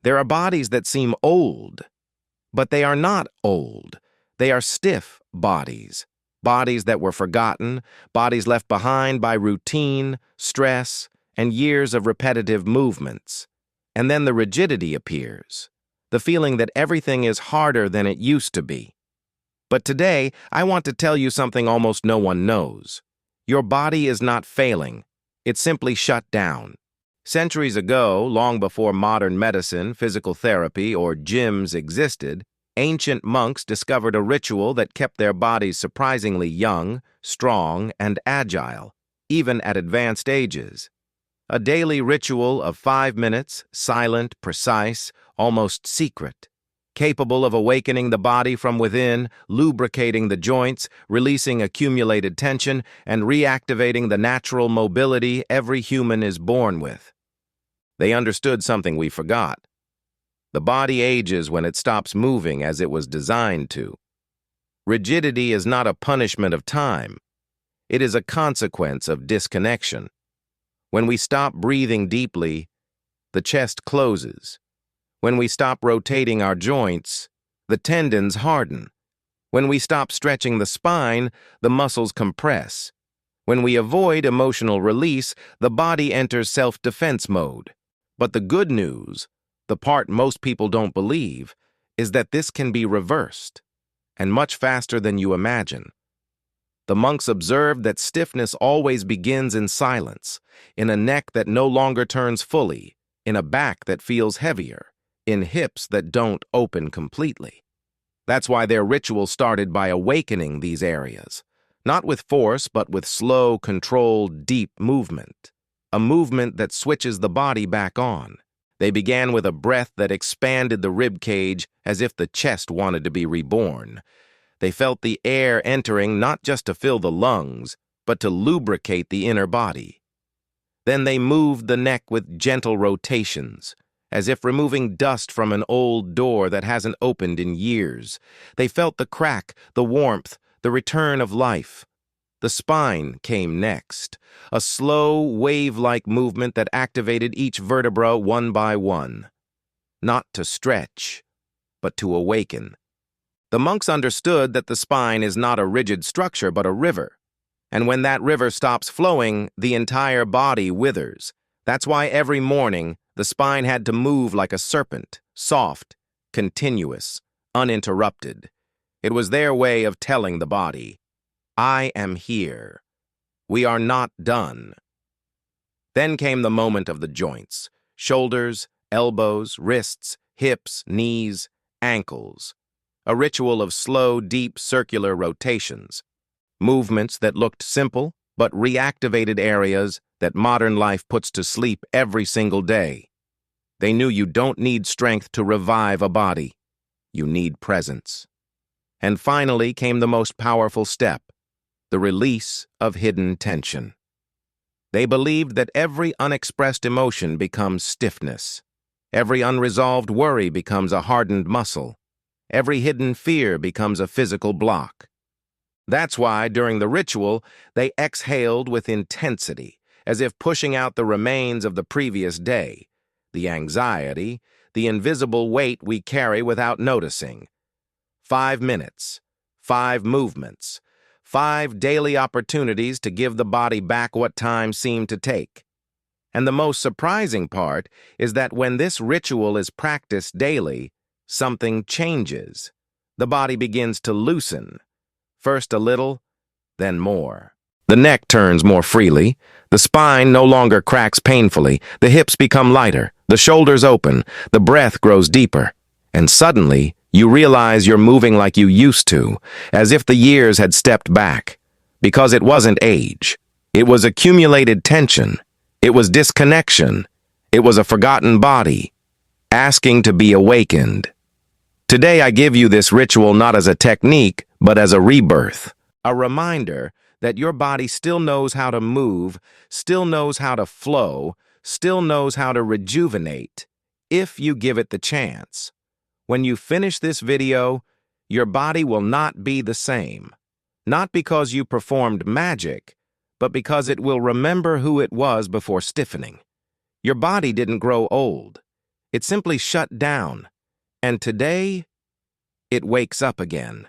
There are bodies that seem old, but they are not old. They are stiff bodies. Bodies that were forgotten, bodies left behind by routine, stress, and years of repetitive movements. And then the rigidity appears, the feeling that everything is harder than it used to be. But today, I want to tell you something almost no one knows. Your body is not failing. It's simply shut down. Centuries ago, long before modern medicine, physical therapy, or gyms existed, ancient monks discovered a ritual that kept their bodies surprisingly young, strong, and agile, even at advanced ages. A daily ritual of 5 minutes, silent, precise, almost secret, capable of awakening the body from within, lubricating the joints, releasing accumulated tension, and reactivating the natural mobility every human is born with. They understood something we forgot. The body ages when it stops moving as it was designed to. Rigidity is not a punishment of time. It is a consequence of disconnection. When we stop breathing deeply, the chest closes. When we stop rotating our joints, the tendons harden. When we stop stretching the spine, the muscles compress. When we avoid emotional release, the body enters self-defense mode. But the good news, the part most people don't believe, is that this can be reversed, and much faster than you imagine. The monks observed that stiffness always begins in silence, in a neck that no longer turns fully, in a back that feels heavier, in hips that don't open completely. That's why their ritual started by awakening these areas, not with force, but with slow, controlled, deep movement, a movement that switches the body back on. They began with a breath that expanded the rib cage as if the chest wanted to be reborn. They felt the air entering not just to fill the lungs, but to lubricate the inner body. Then they moved the neck with gentle rotations, as if removing dust from an old door that hasn't opened in years. They felt the crack, the warmth, the return of life. The spine came next, a slow, wave-like movement that activated each vertebra one by one. Not to stretch, but to awaken. The monks understood that the spine is not a rigid structure but a river. And when that river stops flowing, the entire body withers. That's why every morning, the spine had to move like a serpent, soft, continuous, uninterrupted. It was their way of telling the body, I am here. We are not done. Then came the moment of the joints, shoulders, elbows, wrists, hips, knees, ankles. A ritual of slow, deep circular rotations. Movements that looked simple, but reactivated areas that modern life puts to sleep every single day. They knew you don't need strength to revive a body. You need presence. And finally came the most powerful step, the release of hidden tension. They believed that every unexpressed emotion becomes stiffness. Every unresolved worry becomes a hardened muscle. Every hidden fear becomes a physical block. That's why, during the ritual, they exhaled with intensity, as if pushing out the remains of the previous day, the anxiety, the invisible weight we carry without noticing. 5 minutes, 5 movements, 5 daily opportunities to give the body back what time seemed to take. And the most surprising part is that when this ritual is practiced daily, something changes. The body begins to loosen. First a little, then more. The neck turns more freely. The spine no longer cracks painfully. The hips become lighter. The shoulders open. The breath grows deeper. And suddenly, you realize you're moving like you used to, as if the years had stepped back. Because it wasn't age. It was accumulated tension. It was disconnection. It was a forgotten body, asking to be awakened. Today I give you this ritual not as a technique, but as a rebirth. A reminder that your body still knows how to move, still knows how to flow, still knows how to rejuvenate, if you give it the chance. When you finish this video, your body will not be the same. Not because you performed magic, but because it will remember who it was before stiffening. Your body didn't grow old. It simply shut down. And today, it wakes up again.